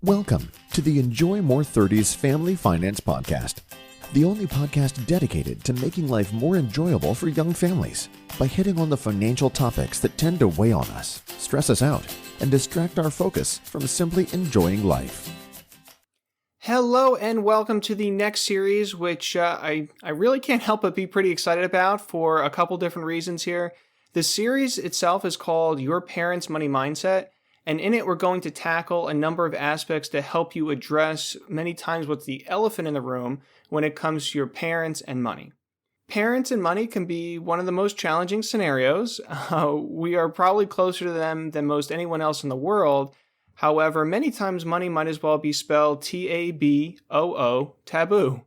Welcome to the Enjoy More 30s Family Finance Podcast, the only podcast dedicated to making life more enjoyable for young families by hitting on the financial topics that tend to weigh on us, stress us out, and distract our focus from simply enjoying life. Hello and welcome to the next series, which I really can't help but be pretty excited about for a couple different reasons here. The series itself is called Your Parents' Money Mindset, and in it we're going to tackle a number of aspects to help you address many times what's the elephant in the room when it comes to your parents and money. Parents and money can be one of the most challenging scenarios. We are probably closer to them than most anyone else in the world. However, many times money might as well be spelled T-A-B-O-O, taboo.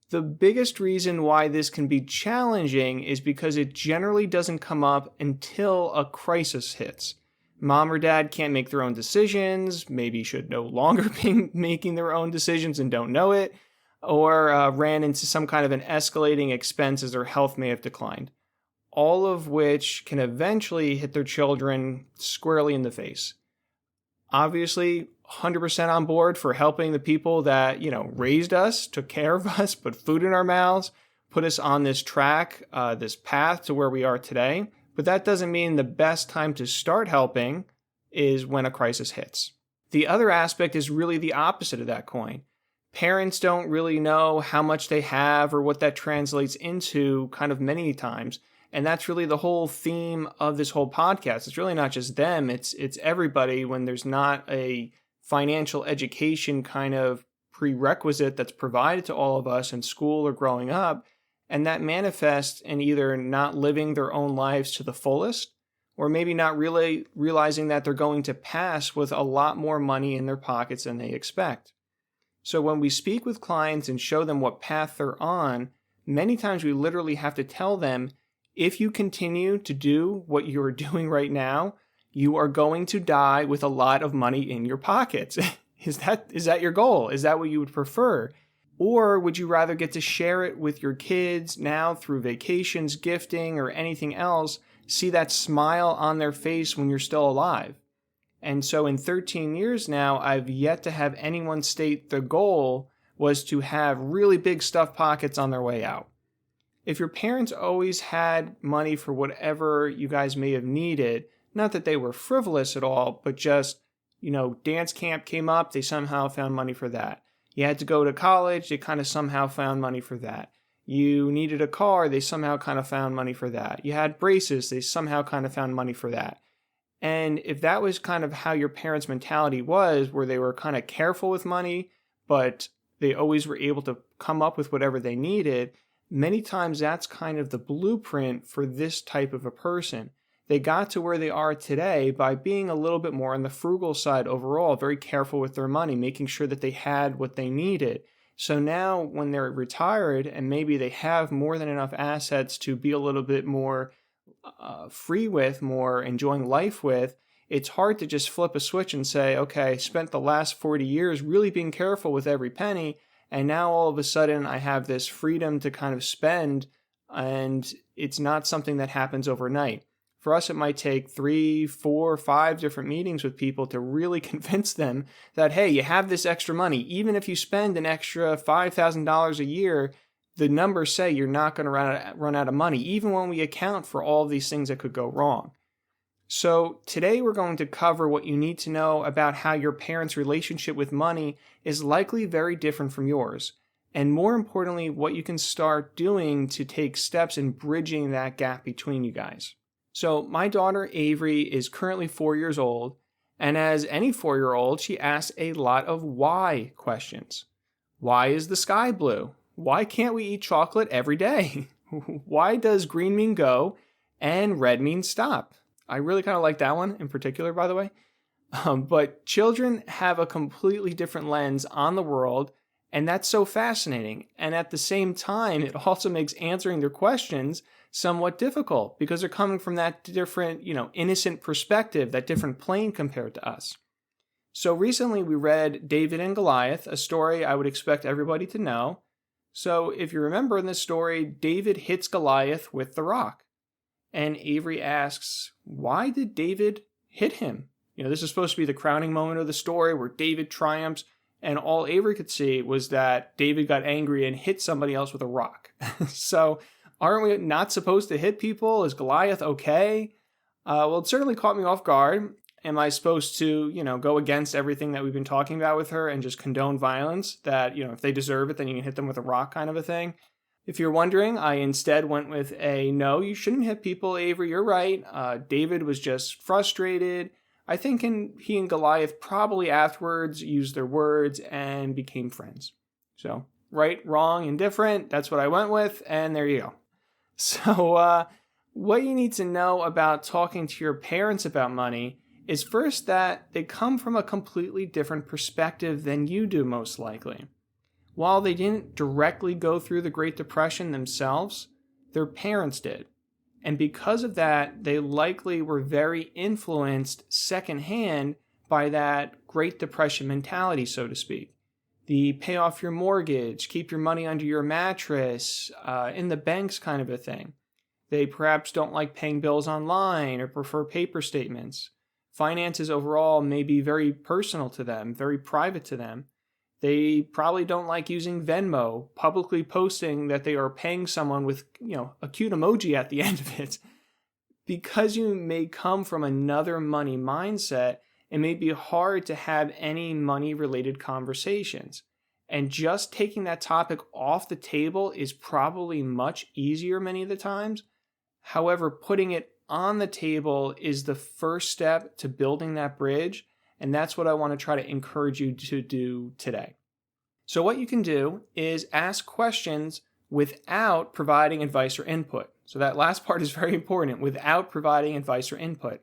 The biggest reason why this can be challenging is because it generally doesn't come up until a crisis hits. Mom or dad can't make their own decisions, maybe should no longer be making their own decisions and don't know it, or ran into some kind of an escalating expense as their health may have declined. All of which can eventually hit their children squarely in the face. Obviously, 100% on board for helping the people that, raised us, took care of us, put food in our mouths, put us on this track, this path to where we are today. But that doesn't mean the best time to start helping is when a crisis hits. The other aspect is really the opposite of that coin. Parents don't really know how much they have or what that translates into kind of many times. And that's really the whole theme of this whole podcast. It's really not just them, it's everybody when there's not a financial education kind of prerequisite that's provided to all of us in school or growing up. And that manifests in either not living their own lives to the fullest, or maybe not really realizing that they're going to pass with a lot more money in their pockets than they expect. So when we speak with clients and show them what path they're on, many times we literally have to tell them, if you continue to do what you're doing right now, you are going to die with a lot of money in your pockets. Is that your goal? Is that what you would prefer? Or would you rather get to share it with your kids now through vacations, gifting, or anything else, see that smile on their face when you're still alive? And so in 13 years now, I've yet to have anyone state the goal was to have really big stuffed pockets on their way out. If your parents always had money for whatever you guys may have needed, not that they were frivolous at all, but just, dance camp came up, they somehow found money for that. You had to go to college, they kind of somehow found money for that. You needed a car, they somehow kind of found money for that. You had braces, they somehow kind of found money for that. And if that was kind of how your parents' mentality was, where they were kind of careful with money, but they always were able to come up with whatever they needed, many times that's kind of the blueprint for this type of a person. They got to where they are today by being a little bit more on the frugal side overall, very careful with their money, making sure that they had what they needed. So now when they're retired and maybe they have more than enough assets to be a little bit more free with, more enjoying life with, it's hard to just flip a switch and say, okay, I spent the last 40 years really being careful with every penny, and now all of a sudden I have this freedom to kind of spend, and it's not something that happens overnight. For us, it might take 3, 4, 5 different meetings with people to really convince them that, hey, you have this extra money. Even if you spend an extra $5,000 a year, the numbers say you're not going to run out of money, even when we account for all of these things that could go wrong. So today we're going to cover what you need to know about how your parents' relationship with money is likely very different from yours. And more importantly, what you can start doing to take steps in bridging that gap between you guys. So my daughter Avery is currently 4 years old, and as any 4-year-old, she asks a lot of why questions. Why is the sky blue? Why can't we eat chocolate every day? Why does green mean go and red mean stop? I really kind of like that one in particular, by the way. But children have a completely different lens on the world, and that's so fascinating. And at the same time, it also makes answering their questions somewhat difficult because they're coming from that different, innocent perspective, that different plane compared to us. So recently we read David and Goliath, a story I would expect everybody to know. So if you remember in this story, David hits Goliath with the rock. And Avery asks, why did David hit him? This is supposed to be the crowning moment of the story where David triumphs, and all Avery could see was that David got angry and hit somebody else with a rock. So aren't we not supposed to hit people? Is Goliath okay? Well, it certainly caught me off guard. Am I supposed to, go against everything that we've been talking about with her and just condone violence that, if they deserve it, then you can hit them with a rock kind of a thing? If you're wondering, I instead went with a no, you shouldn't hit people, Avery. You're right. David was just frustrated. I think he and Goliath probably afterwards used their words and became friends. So, right, wrong, indifferent, that's what I went with, and there you go. So, what you need to know about talking to your parents about money is first that they come from a completely different perspective than you do, most likely. While they didn't directly go through the Great Depression themselves, their parents did. And because of that, they likely were very influenced secondhand by that Great Depression mentality, so to speak. The pay off your mortgage, keep your money under your mattress, in the banks kind of a thing. They perhaps don't like paying bills online or prefer paper statements. Finances overall may be very personal to them, very private to them. They probably don't like using Venmo, publicly posting that they are paying someone with, a cute emoji at the end of it. Because you may come from another money mindset, it may be hard to have any money-related conversations. And just taking that topic off the table is probably much easier many of the times. However, putting it on the table is the first step to building that bridge. And that's what I want to try to encourage you to do today. So what you can do is ask questions without providing advice or input. So that last part is very important, without providing advice or input.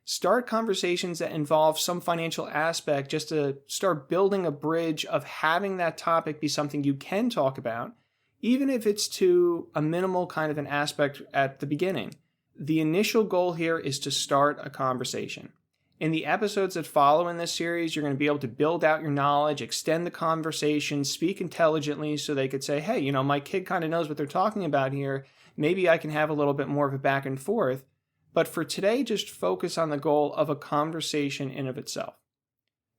Start conversations that involve some financial aspect just to start building a bridge of having that topic be something you can talk about, even if it's to a minimal kind of an aspect at the beginning. The initial goal here is to start a conversation. In the episodes that follow in this series, you're going to be able to build out your knowledge, extend the conversation, speak intelligently so they could say, hey, my kid kind of knows what they're talking about here. Maybe I can have a little bit more of a back and forth. But for today, just focus on the goal of a conversation in of itself.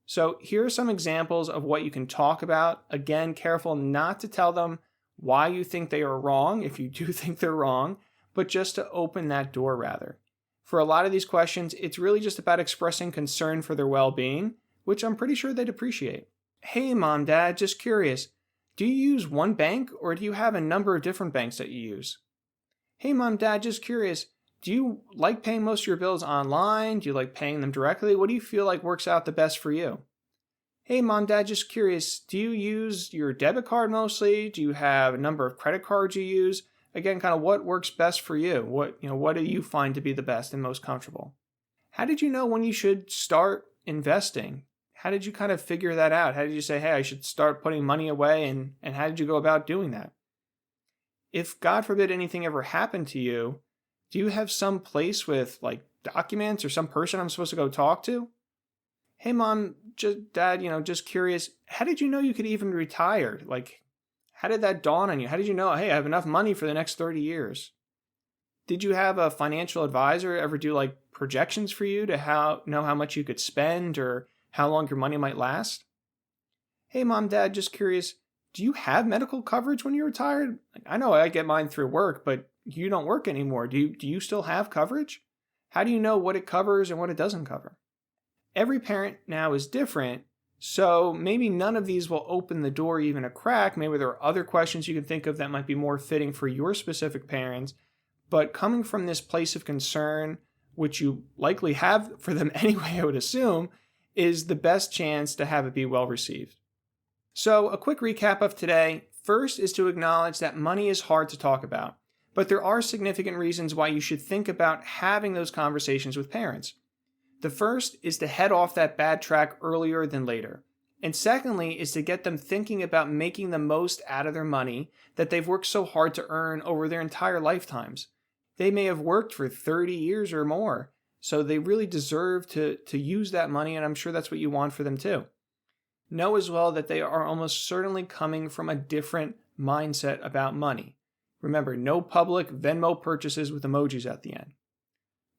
So here are some examples of what you can talk about. Again, careful not to tell them why you think they are wrong, if you do think they're wrong, but just to open that door rather. For a lot of these questions, it's really just about expressing concern for their well-being, which I'm pretty sure they'd appreciate. Hey, Mom, Dad, just curious. Do you use one bank or do you have a number of different banks that you use? Hey, Mom, Dad, just curious. Do you like paying most of your bills online? Do you like paying them directly? What do you feel like works out the best for you? Hey, Mom, Dad, just curious. Do you use your debit card mostly? Do you have a number of credit cards you use? Again, kind of what works best for you? What do you find to be the best and most comfortable? How did you know when you should start investing? How did you kind of figure that out? How did you say, hey, I should start putting money away? And how did you go about doing that? If, God forbid, anything ever happened to you, do you have some place with like documents or some person I'm supposed to go talk to? Hey, Mom, Dad, just curious. How did you know you could even retire? How did that dawn on you? How did you know, hey, I have enough money for the next 30 years? Did you have a financial advisor ever do projections for you to know how much you could spend or how long your money might last? Hey, Mom, Dad, just curious, do you have medical coverage when you're retired? I know I get mine through work, but you don't work anymore. Do you still have coverage? How do you know what it covers and what it doesn't cover? Every parent now is different. So maybe none of these will open the door even a crack. Maybe there are other questions you can think of that might be more fitting for your specific parents. But coming from this place of concern, which you likely have for them anyway, I would assume, is the best chance to have it be well received. So a quick recap of today. First is to acknowledge that money is hard to talk about, but there are significant reasons why you should think about having those conversations with parents. The first is to head off that bad track earlier than later. And secondly is to get them thinking about making the most out of their money that they've worked so hard to earn over their entire lifetimes. They may have worked for 30 years or more, so they really deserve to use that money, and I'm sure that's what you want for them too. Know as well that they are almost certainly coming from a different mindset about money. Remember, no public Venmo purchases with emojis at the end.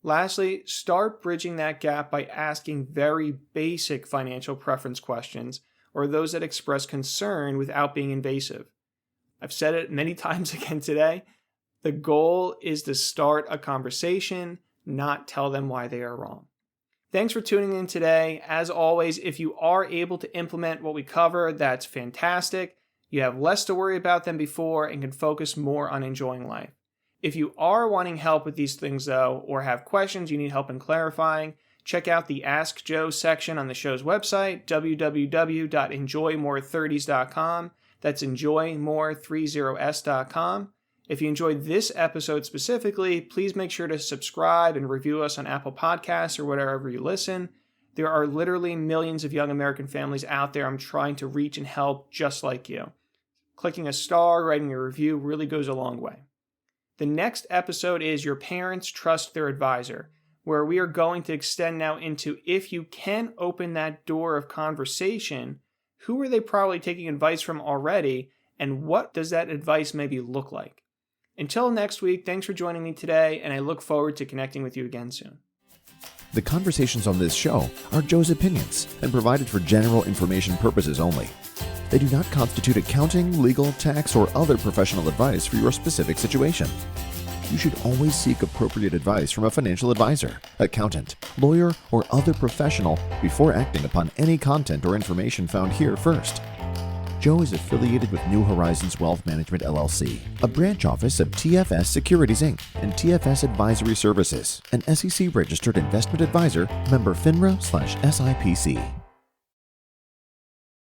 Lastly, start bridging that gap by asking very basic financial preference questions or those that express concern without being invasive. I've said it many times again today. The goal is to start a conversation, not tell them why they are wrong. Thanks for tuning in today. As always, if you are able to implement what we cover, that's fantastic. You have less to worry about than before and can focus more on enjoying life. If you are wanting help with these things, though, or have questions you need help in clarifying, check out the Ask Joe section on the show's website, www.enjoymore30s.com. That's enjoymore30s.com. If you enjoyed this episode specifically, please make sure to subscribe and review us on Apple Podcasts or wherever you listen. There are literally millions of young American families out there I'm trying to reach and help just like you. Clicking a star, writing a review really goes a long way. The next episode is Your Parents Trust Their Advisor, where we are going to extend now into if you can open that door of conversation, who are they probably taking advice from already, and what does that advice maybe look like? Until next week, thanks for joining me today, and I look forward to connecting with you again soon. The conversations on this show are Joe's opinions and provided for general information purposes only. They do not constitute accounting, legal, tax, or other professional advice for your specific situation. You should always seek appropriate advice from a financial advisor, accountant, lawyer, or other professional before acting upon any content or information found here first. Joe is affiliated with New Horizons Wealth Management LLC, a branch office of TFS Securities Inc. and TFS Advisory Services, an SEC-registered investment advisor, member FINRA/SIPC.